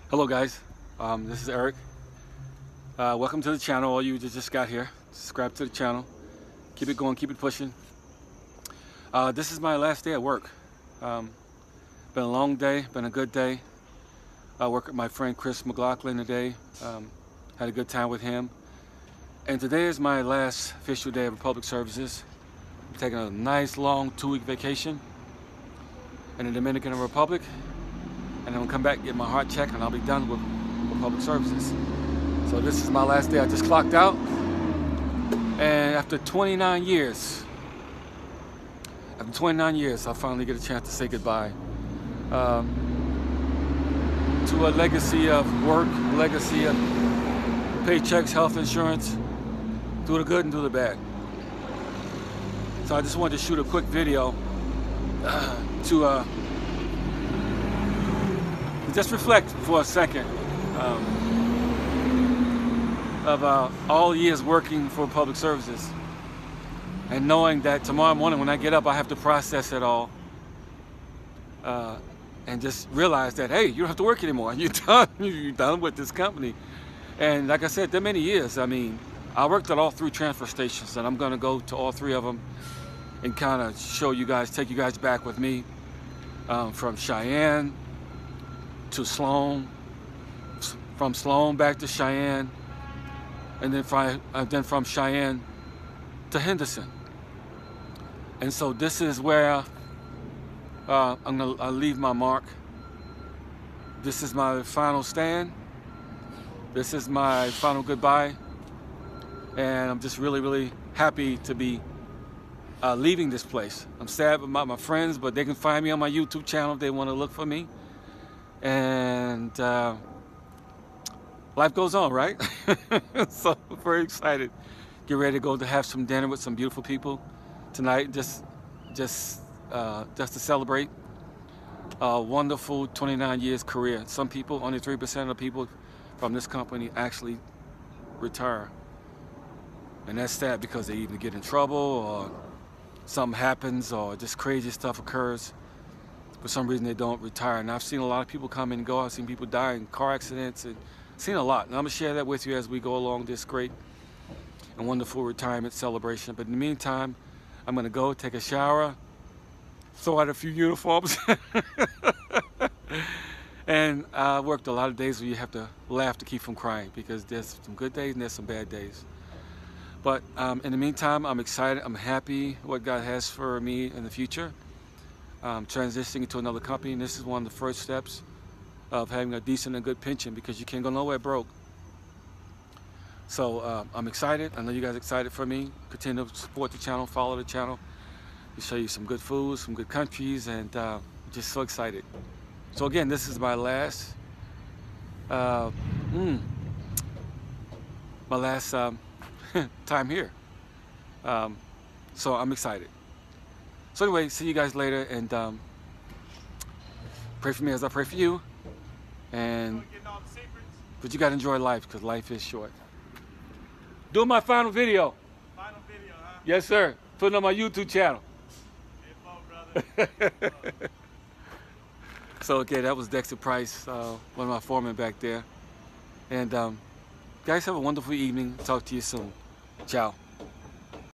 Hello guys, this is Eric. Welcome to the channel, all you that just got here. Subscribe to the channel. Keep it going, keep it pushing. This is my last day at work. Been a long day, been a good day. I work with my friend Chris McLaughlin today. Had a good time with him. And today is my last official day of public services. I'm taking a nice long 2-week vacation in the Dominican Republic. And then I'll come back and get my heart checked and I'll be done with public services. So this is my last day. I just clocked out. And after 29 years, I finally get a chance to say goodbye to a legacy of work, a legacy of paychecks, health insurance, do the good and do the bad. So I just wanted to shoot a quick video to just reflect for a second of all years working for public services and knowing that tomorrow morning when I get up I have to process it all and just realize that, hey, you don't have to work anymore. You're done with this company. And like I said, there are many years. I mean, I worked at all 3 transfer stations, and I'm going to go to all 3 of them and kind of show you guys, take you guys back with me from Cheyenne to Sloan, from Sloan back to Cheyenne, and then from Cheyenne to Henderson. And so this is where I'll leave my mark. This is my final stand. This is my final goodbye. And I'm just really, really happy to be leaving this place. I'm sad about my friends, but they can find me on my YouTube channel if they want to look for me. And life goes on, right? So I'm very excited. Get ready to go to have some dinner with some beautiful people tonight, just to celebrate a wonderful 29 years career. Some people, only 3% of people from this company actually retire. And that's sad because they either get in trouble or something happens or just crazy stuff occurs. For some reason they don't retire. And I've seen a lot of people come and go. I've seen people die in car accidents and seen a lot. And I'm gonna share that with you as we go along this great and wonderful retirement celebration. But in the meantime, I'm gonna go take a shower, throw out a few uniforms. And I worked a lot of days where you have to laugh to keep from crying because there's some good days and there's some bad days. But in the meantime, I'm excited, I'm happy what God has for me in the future. Transitioning to another company, and this is one of the first steps of having a decent and good pension because you can't go nowhere broke. So I'm excited. I know you guys are excited for me. Continue to support the channel, follow the channel. We show you some good foods, some good countries, and just so excited. So again, this is my last, time here. So I'm excited. So anyway, see you guys later, and pray for me as I pray for you. And but you gotta enjoy life because life is short. Doing my final video. Final video, huh? Yes, sir. Putting on my YouTube channel. Brother. So okay, that was Dexter Price, one of my foremen back there. And guys, have a wonderful evening. Talk to you soon. Ciao.